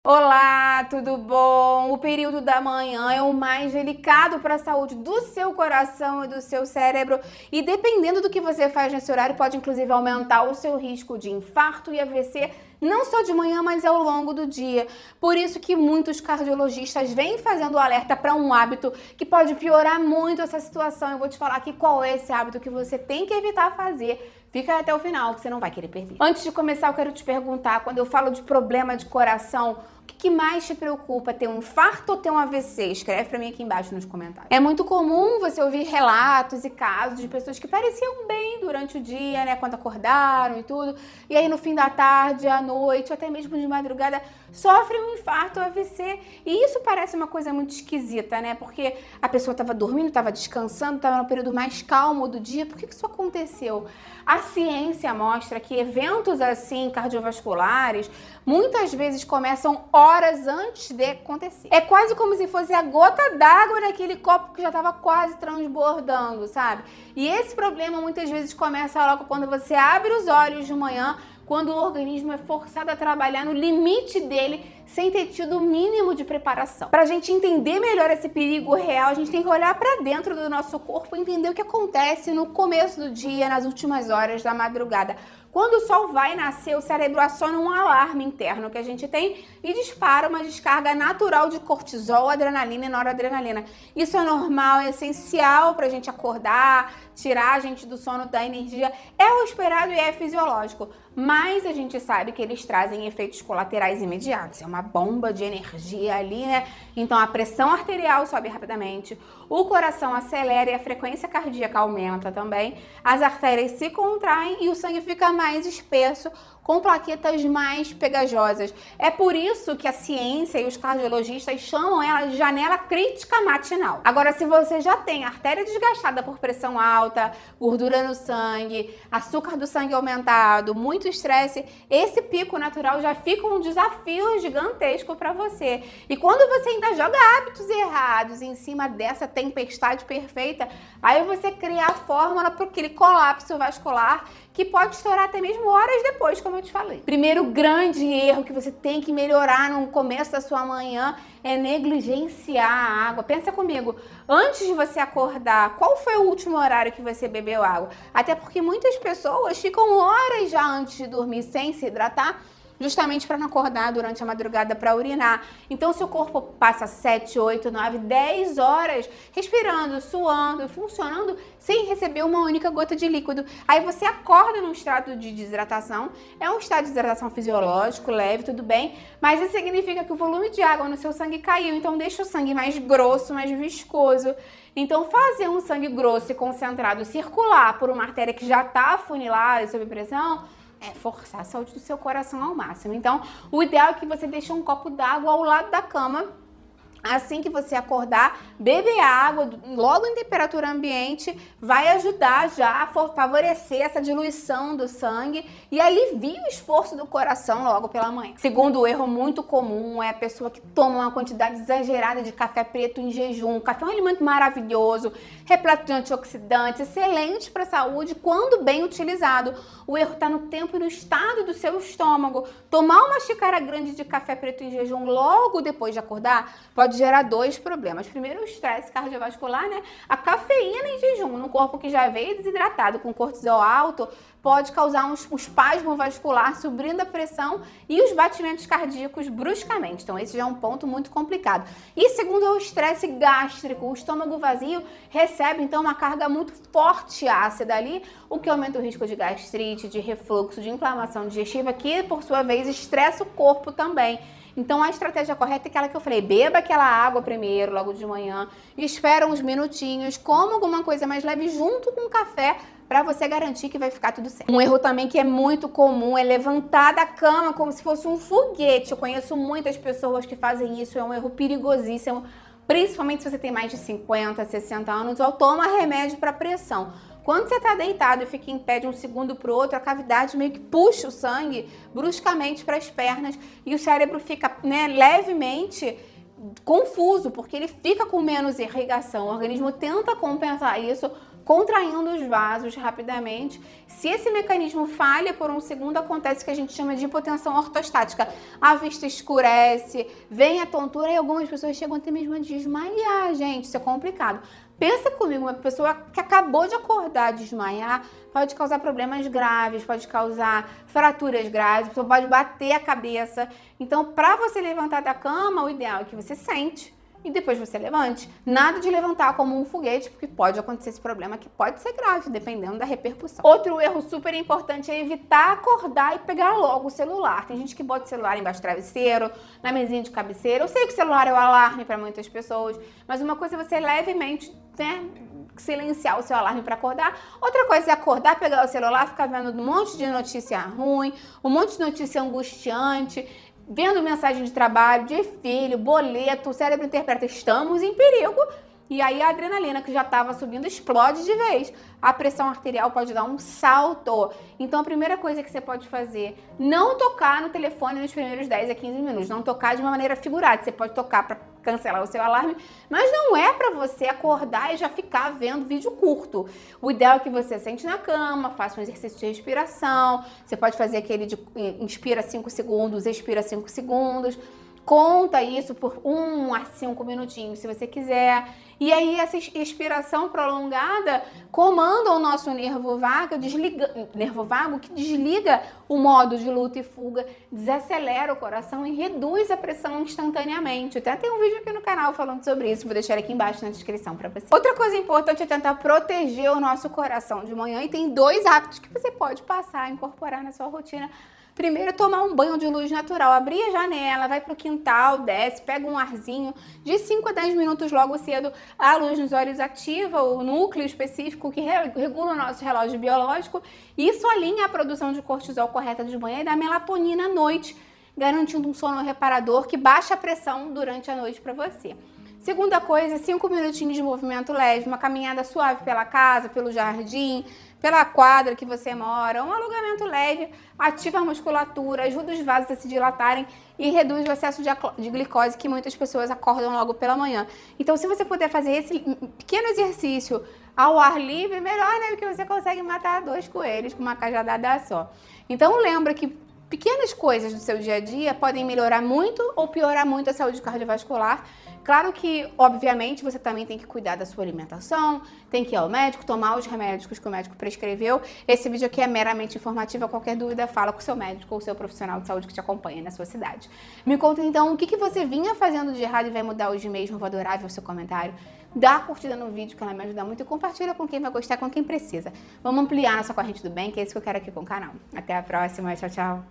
Olá, tudo bom? O período da manhã é o mais delicado para a saúde do seu coração e do seu cérebro e dependendo do que você faz nesse horário pode inclusive aumentar o seu risco de infarto e AVC, não só de manhã, mas ao longo do dia. Por isso que muitos cardiologistas vêm fazendo alerta para um hábito que pode piorar muito essa situação. Eu vou te falar aqui qual é esse hábito que você tem que evitar fazer. Fica até o final que você não vai querer perder. Antes de começar, eu quero te perguntar, quando eu falo de problema de coração, o que mais te preocupa? Ter um infarto ou ter um AVC? Escreve pra mim aqui embaixo nos comentários. É muito comum você ouvir relatos e casos de pessoas que pareciam bem durante o dia, né? Quando acordaram e tudo. E aí no fim da tarde, à noite, ou até mesmo de madrugada, sofrem um infarto ou AVC. E isso parece uma coisa muito esquisita, né? Porque a pessoa estava dormindo, estava descansando, estava no período mais calmo do dia. Por que isso aconteceu? A ciência mostra que eventos assim cardiovasculares muitas vezes começam horas antes de acontecer. É quase como se fosse a gota d'água naquele copo que já estava quase transbordando, sabe? E esse problema muitas vezes começa logo quando você abre os olhos de manhã, quando o organismo é forçado a trabalhar no limite dele sem ter tido o mínimo de preparação. Para a gente entender melhor esse perigo real, a gente tem que olhar para dentro do nosso corpo e entender o que acontece no começo do dia, nas últimas horas da madrugada. Quando o sol vai nascer, o cérebro aciona um alarme interno que a gente tem e dispara uma descarga natural de cortisol, adrenalina e noradrenalina. Isso é normal, é essencial para a gente acordar, tirar a gente do sono, da energia. É o esperado e é fisiológico, mas a gente sabe que eles trazem efeitos colaterais imediatos. É uma bomba de energia ali, né? Então a pressão arterial sobe rapidamente, o coração acelera e a frequência cardíaca aumenta também, as artérias se contraem e o sangue fica mais espesso, com plaquetas mais pegajosas. É por isso que a ciência e os cardiologistas chamam ela de janela crítica matinal. Agora, se você já tem artéria desgastada por pressão alta, gordura no sangue, açúcar do sangue aumentado, muito estresse, esse pico natural já fica um desafio gigantesco para você. E quando você ainda joga hábitos errados em cima dessa tempestade perfeita, aí você cria a fórmula para aquele colapso vascular que pode estourar até mesmo horas depois, como eu te falei. Primeiro grande erro que você tem que melhorar no começo da sua manhã é negligenciar a água. Pensa comigo, antes de você acordar, qual foi o último horário que você bebeu água? Até porque muitas pessoas ficam horas já antes de dormir sem se hidratar, justamente para não acordar durante a madrugada para urinar. Então, seu corpo passa 7, 8, 9, 10 horas respirando, suando, funcionando sem receber uma única gota de líquido. Aí você acorda num estado de desidratação, é um estado de desidratação fisiológico, leve, tudo bem, mas isso significa que o volume de água no seu sangue caiu, então deixa o sangue mais grosso, mais viscoso. Então, fazer um sangue grosso e concentrado circular por uma artéria que já está afunilada e sob pressão, é forçar a saúde do seu coração ao máximo. Então, o ideal é que você deixe um copo d'água ao lado da cama. Assim que você acordar, beber água logo em temperatura ambiente vai ajudar já a favorecer essa diluição do sangue e alivia o esforço do coração logo pela manhã. Segundo erro muito comum é a pessoa que toma uma quantidade exagerada de café preto em jejum. O café é um alimento maravilhoso, repleto de antioxidantes, excelente para a saúde quando bem utilizado. O erro está no tempo e no estado do seu estômago. Tomar uma xícara grande de café preto em jejum logo depois de acordar pode gerar dois problemas. Primeiro, o estresse cardiovascular, né? A cafeína em jejum no corpo que já veio desidratado com cortisol alto pode causar um espasmo vascular, subindo a pressão e os batimentos cardíacos bruscamente. Então, esse já é um ponto muito complicado. E segundo é o estresse gástrico. O estômago vazio recebe, então, uma carga muito forte ácida ali, o que aumenta o risco de gastrite, de refluxo, de inflamação digestiva, que, por sua vez, estressa o corpo também. Então, a estratégia correta é aquela que eu falei, beba aquela água primeiro, logo de manhã, espera uns minutinhos, coma alguma coisa mais leve junto com o café, para você garantir que vai ficar tudo certo. Um erro também que é muito comum é levantar da cama como se fosse um foguete. Eu conheço muitas pessoas que fazem isso, é um erro perigosíssimo, principalmente se você tem mais de 50, 60 anos ou toma remédio para pressão. Quando você está deitado e fica em pé de um segundo para o outro, a cavidade meio que puxa o sangue bruscamente para as pernas e o cérebro fica, né, levemente confuso, porque ele fica com menos irrigação. O organismo tenta compensar isso contraindo os vasos rapidamente. Se esse mecanismo falha por um segundo, acontece o que a gente chama de hipotensão ortostática. A vista escurece, vem a tontura e algumas pessoas chegam até mesmo a desmaiar, gente. Isso é complicado. Pensa comigo, uma pessoa que acabou de acordar, desmaiar, pode causar problemas graves, pode causar fraturas graves, a pessoa pode bater a cabeça. Então, para você levantar da cama, o ideal é que você sente e depois você levante. Nada de levantar como um foguete, porque pode acontecer esse problema que pode ser grave, dependendo da repercussão. Outro erro super importante é evitar acordar e pegar logo o celular. Tem gente que bota o celular embaixo do travesseiro, na mesinha de cabeceira. Eu sei que o celular é o alarme para muitas pessoas, mas uma coisa é você levemente, silenciar o seu alarme para acordar. Outra coisa é acordar, pegar o celular, ficar vendo um monte de notícia ruim, um monte de notícia angustiante, vendo mensagem de trabalho, de filho, boleto, o cérebro interpreta, estamos em perigo. E aí a adrenalina que já estava subindo explode de vez. A pressão arterial pode dar um salto. Então a primeira coisa que você pode fazer, não tocar no telefone nos primeiros 10 a 15 minutos. Não tocar de uma maneira figurada. Você pode tocar para cancelar o seu alarme, mas não é para você acordar e já ficar vendo vídeo curto. O ideal é que você sente na cama, faça um exercício de respiração. Você pode fazer aquele de inspira 5 segundos, expira 5 segundos. Conta isso por 1 a 5 minutinhos, se você quiser. E aí essa expiração prolongada comanda o nosso nervo vago, que desliga o modo de luta e fuga, desacelera o coração e reduz a pressão instantaneamente. Até tem um vídeo aqui no canal falando sobre isso, vou deixar aqui embaixo na descrição para você. Outra coisa importante é tentar proteger o nosso coração de manhã, e tem 2 hábitos que você pode passar a incorporar na sua rotina. Primeiro, tomar um banho de luz natural. Abrir a janela, vai pro quintal, desce, pega um arzinho. De 5 a 10 minutos logo cedo, a luz nos olhos ativa o núcleo específico que regula o nosso relógio biológico. Isso alinha a produção de cortisol correta de manhã e da melatonina à noite, garantindo um sono reparador que baixa a pressão durante a noite para você. Segunda coisa, 5 minutinhos de movimento leve, uma caminhada suave pela casa, pelo jardim, pela quadra que você mora, um alongamento leve, ativa a musculatura, ajuda os vasos a se dilatarem e reduz o excesso de glicose que muitas pessoas acordam logo pela manhã. Então, se você puder fazer esse pequeno exercício ao ar livre, melhor, né? Porque você consegue matar 2 coelhos com uma cajadada só. Então, lembra que pequenas coisas do seu dia a dia podem melhorar muito ou piorar muito a saúde cardiovascular. Claro que, obviamente, você também tem que cuidar da sua alimentação, tem que ir ao médico, tomar os remédios que o médico prescreveu. Esse vídeo aqui é meramente informativo, qualquer dúvida fala com o seu médico ou o seu profissional de saúde que te acompanha na sua cidade. Me conta então o que você vinha fazendo de errado e vai mudar hoje mesmo. Eu vou adorar ver o seu comentário. Dá a curtida no vídeo que ela me ajuda muito e compartilha com quem vai gostar, com quem precisa. Vamos ampliar nossa corrente do bem, que é isso que eu quero aqui com o canal. Até a próxima, tchau, tchau!